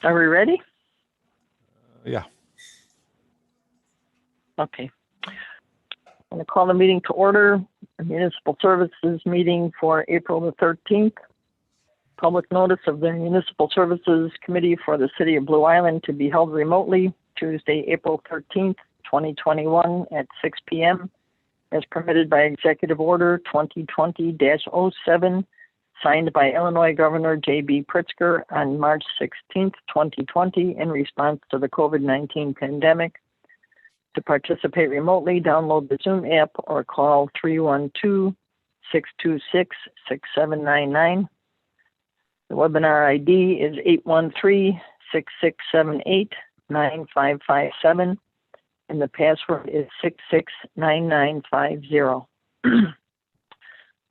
Are we ready? Yeah. Okay. I'm going to call the meeting to order, a municipal services meeting for April the 13th. Public notice of the Municipal Services Committee for the City of Blue Island to be held remotely Tuesday, April 13th, 2021 at 6 p.m. as permitted by Executive Order 2020-07, signed by Illinois Governor J.B. Pritzker on March 16th, 2020 in response to the COVID-19 pandemic. To participate remotely, download the Zoom app or call 312-626-6799. The webinar ID is 813-6678-9557, and the password is 669950.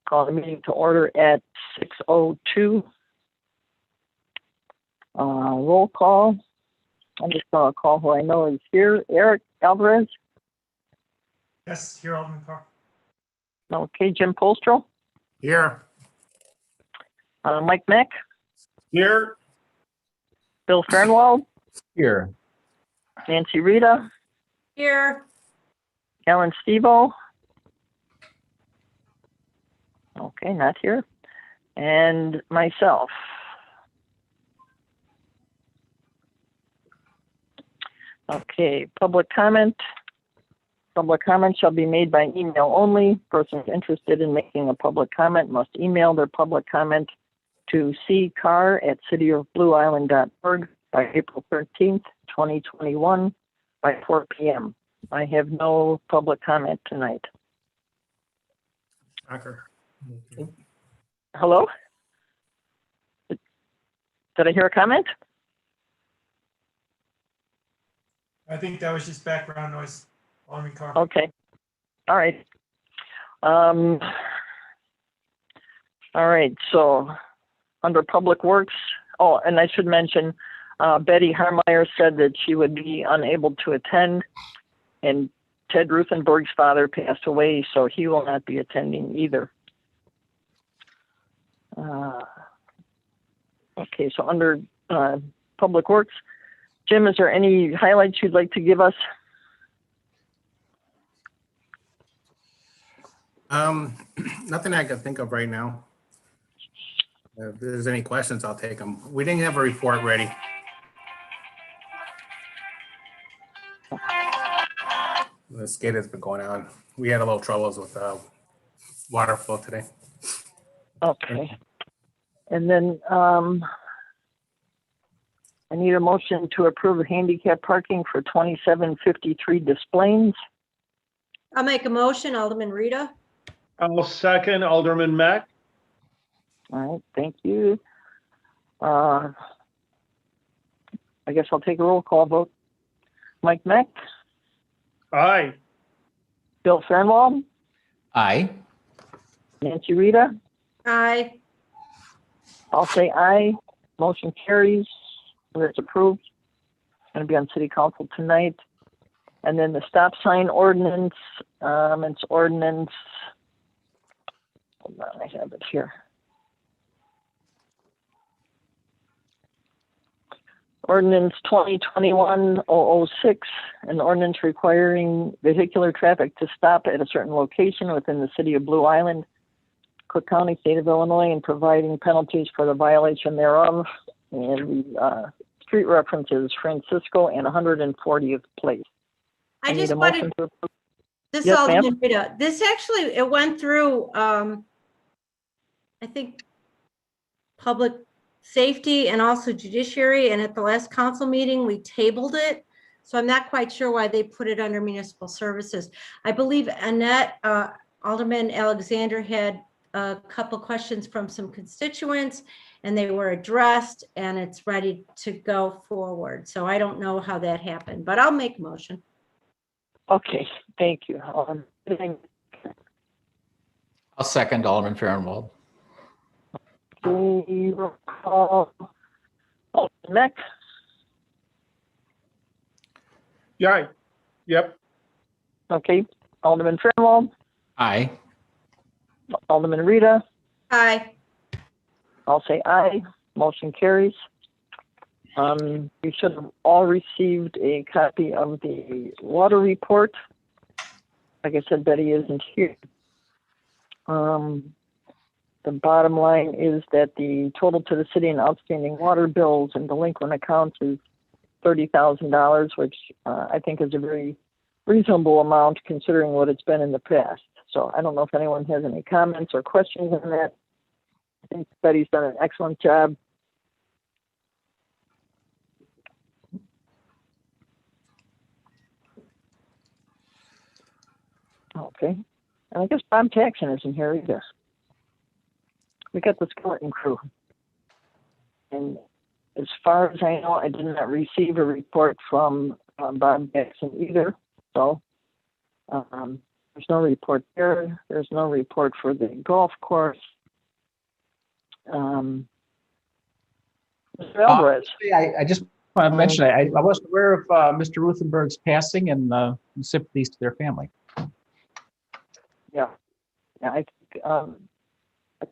Call the meeting to order at 6:02. Roll call. I'm just going to call who I know is here. Eric Alvarez. Yes, here, Alderman Carr. Okay, Jim Polstro. Here. Mike Mech. Here. Bill Fahrenwald. Here. Nancy Rita. Here. Allan Stevo. Okay, not here. And myself. Okay, public comment. Public comment shall be made by email only. Persons interested in making a public comment must email their public comment to ccarr@cityofblueisland.org by April 13th, 2021 by 4 p.m. I have no public comment tonight. Hello? Did I hear a comment? I think that was just background noise, Alderman Carr. Okay. All right. All right. So under Public Works, oh, and I should mention, Betty Harmeyer said that she would be unable to attend, and Ted Ruthenberg's father passed away, so he will not be attending either. Okay, so under Public Works, Jim, is there any highlights you'd like to give us? Nothing I can think of right now. If there's any questions, I'll take them. We didn't have a report ready. The skid has been going on. We had a little troubles with water flow today. Okay. And then I need a motion to approve handicap parking for 2753 Des Plaines. I'll make a motion, Alderman Rita. I'll second Alderman Mech. All right, thank you. I guess I'll take a roll call vote. Mike Mech, Aye. Bill Fahrenwald, Aye. Nancy Rita. Aye. I'll say aye. Motion carries. It's approved. It's going to be on City Council tonight. And then the stop sign ordinance, it's ordinance, hold on, I have it here. Ordinance 2021-006, an ordinance requiring vehicular traffic to stop at a certain location within the City of Blue Island, Cook County, State of Illinois, and providing penalties for the violation thereof. And the street references Francisco and 140th Place. I just need a wanted motion to approve. this, Yes, Alderman Rita. This actually, it went through, I think, Public Safety and also Judiciary. And at the last council meeting, we tabled it. So I'm not quite sure why they put it under Municipal Services. I believe Annette, Alderman Alexander had a couple questions from some constituents, and they were addressed, and it's ready to go forward. So I don't know how that happened, but I'll make a motion. Okay, thank you. I'll second Alderman Fahrenwald. Roll call. Mech, Yeah. Yep. okay. Alderman Fahrenwald, Aye. Alderman Rita. Aye. I'll say aye. Motion carries. You should have all received a copy of the water report. Like I said, Betty isn't here. The bottom line is that the total to the city in outstanding water bills and delinquent accounts is $30,000, which I think is a very reasonable amount considering what it's been in the past. So I don't know if anyone has any comments or questions on that. I think Betty's done an excellent job. Okay. And I guess Bob Jackson isn't here either. We got the skeleton crew. And as far as I know, I did not receive a report from Bob Jackson either. So there's no report there. There's no report for the golf course. Mr. Alvarez. I just want to mention, I wasn't aware of Mr. Ruthenberg's passing and sympathies to their family. Yeah, I think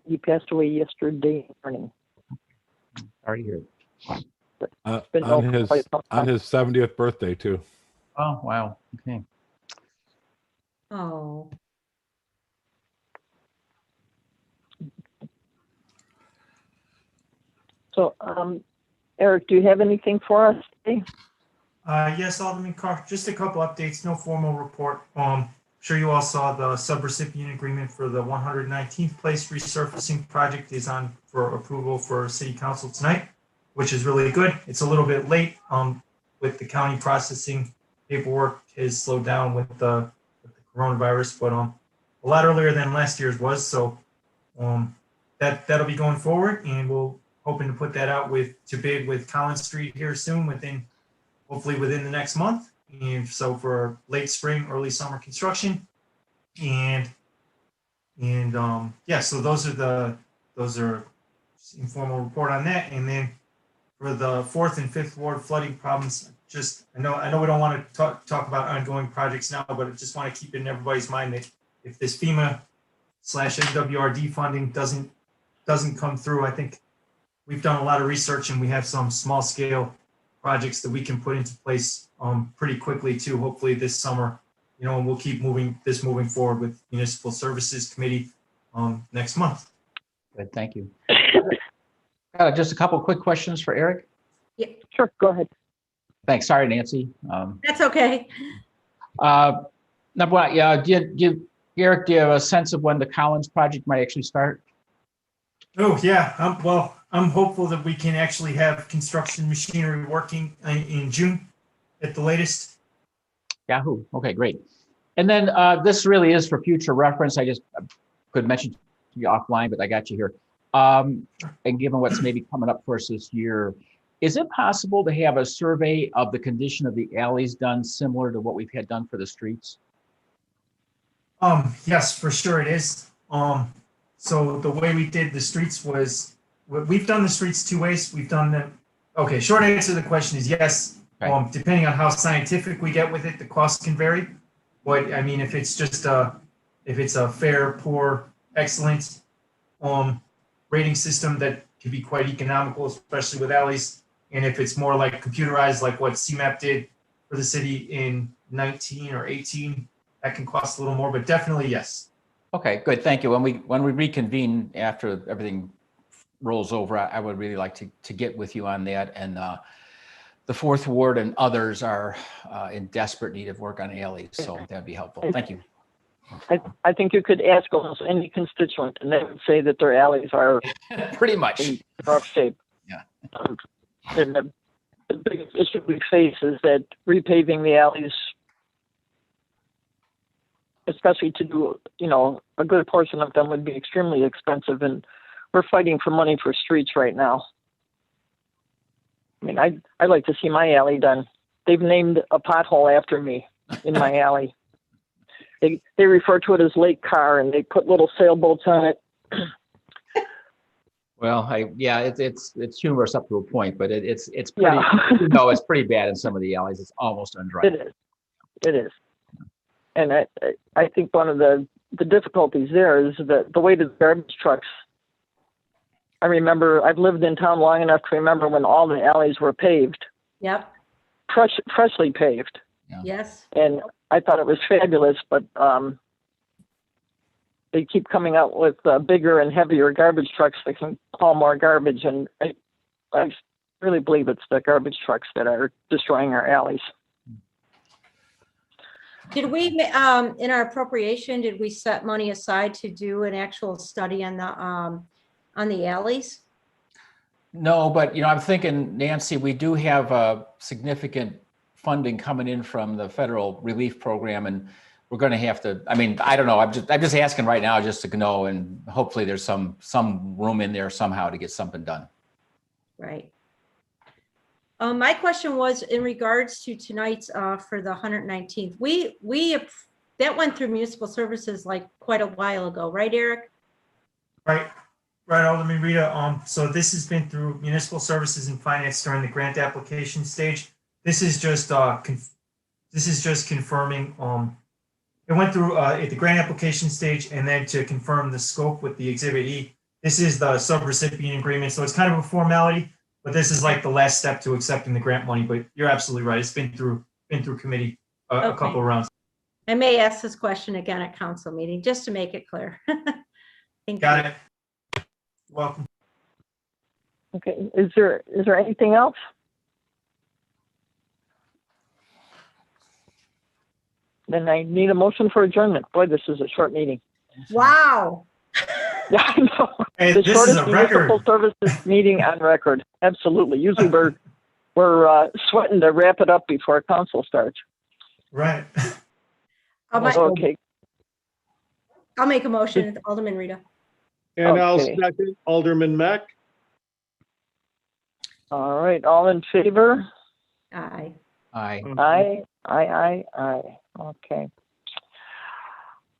he passed away yesterday morning. Sorry to hear it. Been On over his quite some on time. his 70th birthday too. Oh, wow. Okay. Oh, So, Eric, do you have anything for us today? Yes, Alderman Carr, just a couple updates, no formal report. Sure you all saw the subrecipient agreement for the 119th place resurfacing project is on for approval for city council tonight, which is really good. It's a little bit late with the county processing paperwork has slowed down with the coronavirus, but a lot earlier than last year's was. So that'll be going forward, and we'll hoping to put that out to bid with Collins Street here soon, hopefully within the next month. And so for late spring, early summer construction, and yeah, so those are informal report on that. And then for the 4th and 5th ward flooding problems, I know we don't want to talk about ongoing projects now, but I just want to keep it in everybody's mind that if this FEMA/NWRD funding doesn't come through, I think we've done a lot of research and we have some small scale projects that we can put into place pretty quickly too, hopefully this summer, and we'll keep moving forward with Municipal Services Committee next month. Good, thank you. Just a couple quick questions for Eric. Sure, go ahead. Thanks. Sorry, Nancy. that's okay. Number one, yeah, Eric, do you have a sense of when the Collins project might actually start? Oh yeah, I'm hopeful that we can actually have construction machinery working in June at the latest. Yahoo. Okay, great. And then this really is for future reference. I just could mention to you offline, but I got you here. And given what's maybe coming up for us this year, is it possible to have a survey of the condition of the alleys done similar to what we've had done for the streets? Yes, for sure it is. So the way we did the streets was, we've done the streets two ways. We've done them. Okay, short answer to the question is yes. Okay. Depending on how scientific we get with it, the cost can vary. But I mean, if it's just if it's a fair, poor, excellent rating system, that could be quite economical, especially with alleys. And if it's more like computerized, like what CMAP did for the city in 19 or 18, that can cost a little more, but definitely yes. Okay, good. Thank you. When we reconvene after everything rolls over, I would really like to get with you on that. And the 4th ward and others are in desperate need of work on alleys, so that'd be helpful. Thank you. I think you could ask almost any constituent and they would say that their alleys are Pretty much. in rough shape. Yeah. And the biggest issue we face is that repaving the alleys, especially to do, a good portion of them would be extremely expensive, and we're fighting for money for streets right now. I mean, I'd like to see my alley done. They've named a pothole after me in my alley. They refer to it as Lake Carr, and they put little sailboats on it. Well, it's humorous up to a point, but it's pretty, Yeah. it's pretty bad in some of the alleys. It's almost undrivable. It is. And I think one of the difficulties there is that the way the garbage trucks I remember, I've lived in town long enough to remember when all the alleys were paved, Yep, freshly paved. yes. And I thought it was fabulous, but they keep coming out with bigger and heavier garbage trucks that can haul more garbage. And I really believe it's the garbage trucks that are destroying our alleys. Did we, in our appropriation, did we set money aside to do an actual study on the alleys? No, but I'm thinking, Nancy, we do have significant funding coming in from the federal relief program, and we're going to have to. I mean, I don't know. I'm just asking right now just to know, and hopefully there's some room in there somehow to get something done. Right. My question was in regards to tonight's for the 119th. That went through Municipal Services like quite a while ago, right, Eric? Right, Alderman Rita. So this has been through Municipal Services and Finance during the grant application stage. This is just confirming. It went through at the grant application stage, and then to confirm the scope with the Exhibit E. This is the subrecipient agreement, so it's kind of a formality, but this is like the last step to accepting the grant money. But you're absolutely right; it's been through committee a couple of rounds. I may ask this question again at council meeting just to make it clear. Thank Got you. it. Welcome. Okay, is there anything else? Then I need a motion for adjournment. Boy, this is a short meeting. Wow. Yeah, I know. Hey, The this is shortest a record. municipal services meeting on record. Absolutely. Usually we're sweating to wrap it up before council starts. Right. Okay. I'll make a motion, Alderman Rita. And I'll Okay. second Alderman Mech. All right. All in favor? Aye. Aye. Aye. Okay.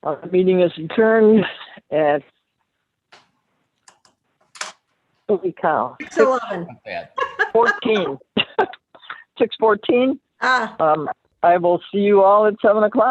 Our meeting is adjourned at, holy cow, 6:11. Not bad. 14. 6:14. Ah. I will see you all at 7 o'clock.